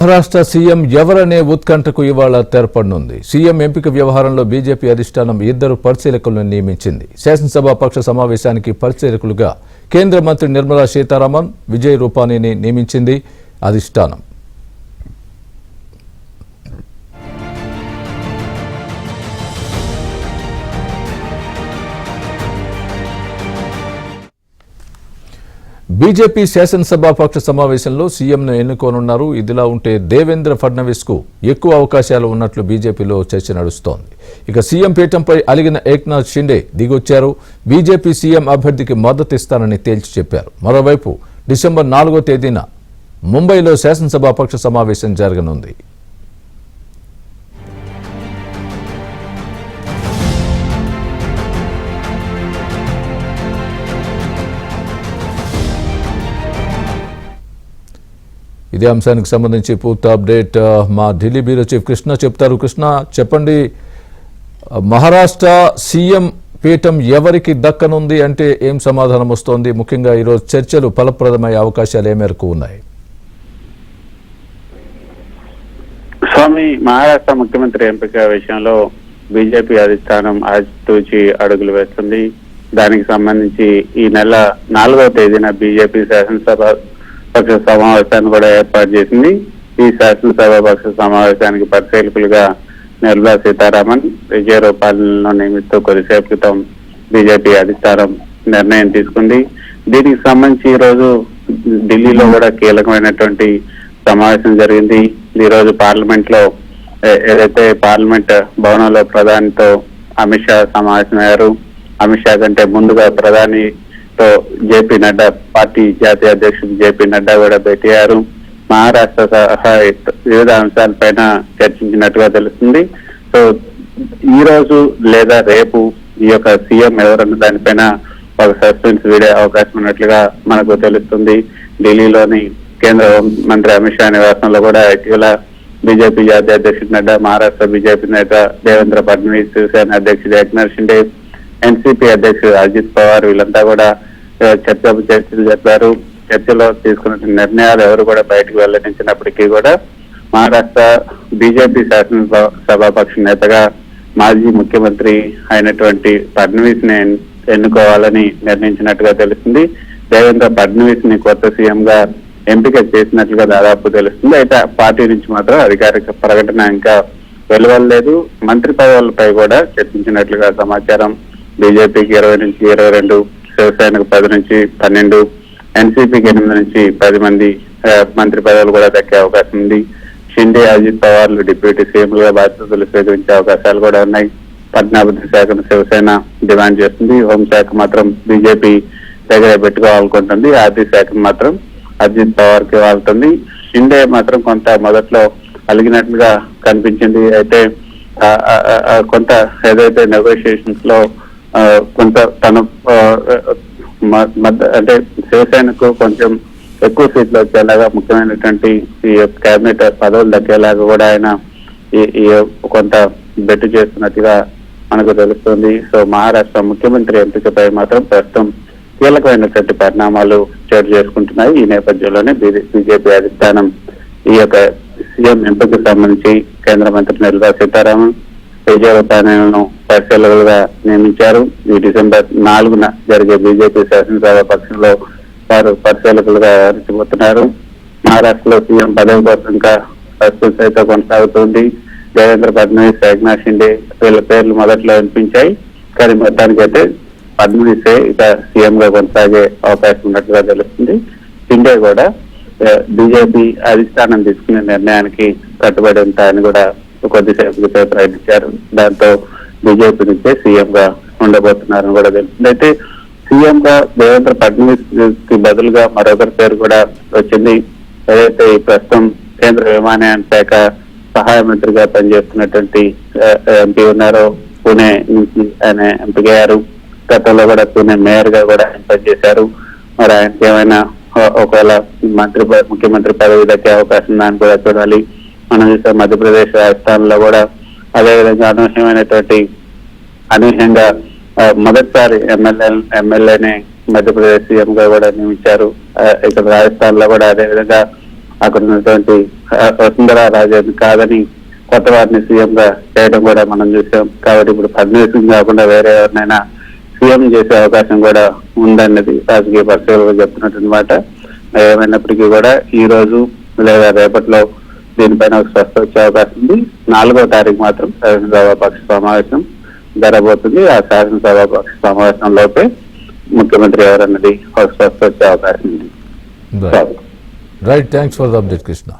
Maharashtra CM ఎవరనే ఉత్కంఠకు ఇవాళ తెరపడనుంది. CM ఎంపిక వ్యవహారంలో బీజేపీ అధిష్టానం 2 పరిశీలకులను నియమించింది. శాసనసభ పక్ష సమావేశానికి పరిశీలకులుగా కేంద్ర మంత్రి నిర్మలా సీతారామన్, విజయ్ రూపానీని నియమించింది అధిష్టానం. బీజేపీ శాసనసభ పక్ష సమావేశంలో సీఎంను ఎన్నుకోనున్నారు. ఇదిలా ఉంటే దేవేంద్ర ఫడ్నవీస్ కు ఎక్కువ అవకాశాలు ఉన్నట్లు బీజేపీలో చర్చ నడుస్తోంది. ఇక సీఎం పీఠంపై అలిగిన ఏక్నాథ్ షిండే దిగొచ్చారు. బీజేపీ సీఎం అభ్యర్థికి మద్దతు ఇస్తానని తేల్చి చెప్పారు. మరోవైపు డిసెంబర్ 4వ తేదీన ముంబైలో శాసనసభ పక్ష సమావేశం జరగనుంది. ఇదే అంశానికి సంబంధించి పూర్తి అప్డేట్ మా ఢిల్లీ బ్యూరో చీఫ్ కృష్ణ చెప్తారు. కృష్ణ, చెప్పండి, మహారాష్ట్ర సీఎం పీఠం ఎవరికి దక్కనుంది అంటే ఏం సమాధానం వస్తోంది? ముఖ్యంగా ఈరోజు చర్చలు ఫలప్రదమయ్యే అవకాశాలు ఏ మేరకు ఉన్నాయి? స్వామి, మహారాష్ట్ర ముఖ్యమంత్రి ఎంపిక విషయంలో బీజేపీ అధిష్టానం ఆచితూచి అడుగులు వేస్తుంది. దానికి సంబంధించి ఈ నెల 4వ తేదీన బీజేపీ శాసనసభ పక్ష సమావేశాన్ని కూడా ఏర్పాటు చేసింది. ఈ శాసనసభ పక్ష సమావేశానికి పరిశీలకులుగా నిర్మలా సీతారామన్, విజయ్ రూపానీలను నియమిస్తూ కొద్దిసేపు క్రితం బీజేపీ అధిష్టానం నిర్ణయం తీసుకుంది. దీనికి సంబంధించి ఈ రోజు ఢిల్లీలో కూడా కీలకమైనటువంటి సమావేశం జరిగింది. ఈ రోజు పార్లమెంట్ లో ఏదైతే పార్లమెంట్ భవనంలో ప్రధానితో అమిత్ షా సమావేశమయ్యారు. అమిత్ షా కంటే ముందుగా ప్రధాని జేపీ నడ్డా, పార్టీ జాతీయ అధ్యక్షుడు జేపీ నడ్డా కూడా భేటీ అయ్యారు. మహారాష్ట్ర సహా వివిధ అంశాలపైన చర్చించినట్టుగా తెలుస్తుంది. సో ఈ రోజు లేదా రేపు ఈ యొక్క సీఎం ఎవరన్న దానిపైన ఒక సస్పెన్స్ వీడే అవకాశం ఉన్నట్లుగా మనకు తెలుస్తుంది. ఢిల్లీలోని కేంద్ర మంత్రి అమిత్ షా నివాసంలో కూడా ఇటీవల బీజేపీ జాతీయ అధ్యక్షుడు నడ్డా, మహారాష్ట్ర బీజేపీ నేత దేవేంద్ర ఫడ్నవీస్, శివసేన అధ్యక్షుడు ఏక్నాథ్ షిండే, ఎన్సీపీ అధ్యక్షుడు అజిత్ పవార్ వీళ్ళంతా కూడా చర్చలు జరిపారు. చర్చలో తీసుకున్న నిర్ణయాలు ఎవరు కూడా బయటకు వెల్లడించినప్పటికీ కూడా మహారాష్ట్ర బీజేపీ శాసనసభాపక్ష నేతగా మాజీ ముఖ్యమంత్రి అయినటువంటి ఫడ్నవీస్ ని ఎన్నుకోవాలని నిర్ణయించినట్టుగా తెలుస్తుంది. దేవేంద్ర ఫడ్నవీస్ ని కొత్త సీఎం గా ఎంపిక చేసినట్లుగా దాదాపు తెలుస్తుంది. అయితే పార్టీ నుంచి మాత్రం అధికారిక ప్రకటన ఇంకా వెలువడలేదు. మంత్రి పదవులపై కూడా చర్చించినట్లుగా సమాచారం. బీజేపీకి 20 నుంచి 22, శివసేనకు 10 నుంచి 12, ఎన్సీపీకి 8 నుంచి 10 మంది మంత్రి పదవులు కూడా దక్కే అవకాశం ఉంది. షిండే, అజిత్ పవార్లు డిప్యూటీ సీఎంలుగా బాధ్యతలు స్వీకరించే అవకాశాలు కూడా ఉన్నాయి. పట్టణాభివృద్ధి శాఖను శివసేన డిమాండ్ చేస్తుంది. హోంశాఖ మాత్రం బీజేపీ దగ్గర పెట్టుకోవాలనుకుంటుంది. ఆర్థిక శాఖను మాత్రం అజిత్ పవార్ కి వాళ్తుంది. షిండే మాత్రం కొంత మొదట్లో అలిగినట్లుగా కనిపించింది. అయితే కొంత ఏదైతే నెగోషియేషన్స్ లో కొంత తన అంటే శివసేనకు కొంచెం ఎక్కువ సీట్లు వచ్చేలాగా, ముఖ్యమైనటువంటి ఈ కేబినెట్ పదవులు దక్కేలాగా కూడా ఆయన ఈ కొంత బెట్టు చేస్తున్నట్టుగా మనకు తెలుస్తుంది. సో మహారాష్ట్ర ముఖ్యమంత్రి ఎంపికపై మాత్రం ప్రస్తుతం కీలకమైనటువంటి పరిణామాలు చోటు చేసుకుంటున్నాయి. ఈ నేపథ్యంలోనే బీజేపీ అధిష్టానం ఈ యొక్క సీఎం ఎంపికకు సంబంధించి కేంద్ర మంత్రి నిర్మలా సీతారామన్, విజయ్ రూపానీలను పరిశీలకులుగా నియమించారు. ఈ డిసెంబర్ 4న జరిగే బీజేపీ శాసనసభ పక్షంలో వారు పరిశీలకులుగా వ్యవహరించబోతున్నారు. మహారాష్ట్రలో సీఎం పదవి కోసం ఇంకా సస్పెన్స్ అయితే కొనసాగుతుంది. దేవేంద్ర ఫడ్నవీస్, ఏక్నాథ్ షిండే వీళ్ళ పేర్లు మొదట్లో వినిపించాయి. కానీ మొత్తానికైతే ఫడ్నవీసే ఇక సీఎం గా కొనసాగే అవకాశం ఉన్నట్లుగా తెలుస్తుంది. షిండే కూడా బీజేపీ అధిష్టానం తీసుకునే నిర్ణయానికి కట్టుబడి ఉంటాయని కూడా కొద్దిసేపు ప్రకటించారు. దాంతో బీజేపీ నుంచే సీఎం గా ఉండబోతున్నారని కూడా తెలుస్తుంది. అయితే సీఎం గా దేవేంద్ర ఫడ్నవీస్ కి బదులుగా మరొకరి పేరు కూడా వచ్చింది. ఏదైతే ఈ ప్రస్తుతం కేంద్ర విమానయాన శాఖ సహాయ మంత్రిగా పనిచేస్తున్నటువంటి ఎంపీ ఉన్నారో, పూణే నుంచి ఆయన ఎంపికయ్యారు. గతంలో కూడా పూణే మేయర్ గా కూడా ఆయన పనిచేశారు. మరి ఆయనకి ఏమైనా ఒకవేళ ముఖ్యమంత్రి పదవి దక్కే అవకాశం ఉందని కూడా చూడాలి. మనం చూసాం మధ్యప్రదేశ్, రాజస్థాన్ లో కూడా అదేవిధంగా అనూహ్యంగా మొదటిసారి ఎమ్మెల్యేనే మధ్యప్రదేశ్ సీఎం గా కూడా నియమించారు. ఇక్కడ రాజస్థాన్ లో కూడా అదేవిధంగా అక్కడ ఉన్నటువంటి వసుంధరా రాజేంద్ర కాదని కొత్త వారిని సీఎం గా చేయడం కూడా మనం చూసాం. కాబట్టి ఇప్పుడు ఫడ్నవీస్ కాకుండా వేరే ఎవరినైనా సీఎం చేసే అవకాశం కూడా ఉందన్నది రాజకీయ పరిశీలకులు చెప్తున్నటువంటి మాట. ఏమైనప్పటికీ కూడా ఈ రోజు లేదా రేపట్లో దీనిపైన ఒక స్పష్టత వచ్చే అవకాశం ఉంది. 4వ తారీఖు మాత్రం శాసనసభాపక్ష సమావేశం జరగబోతుంది. ఆ శాసనసభాపక్ష సమావేశంలోపే ముఖ్యమంత్రి ఎవరన్నది ఒక స్పష్టత వచ్చే అవకాశం ఉంది. Right, thanks for the update Krishna.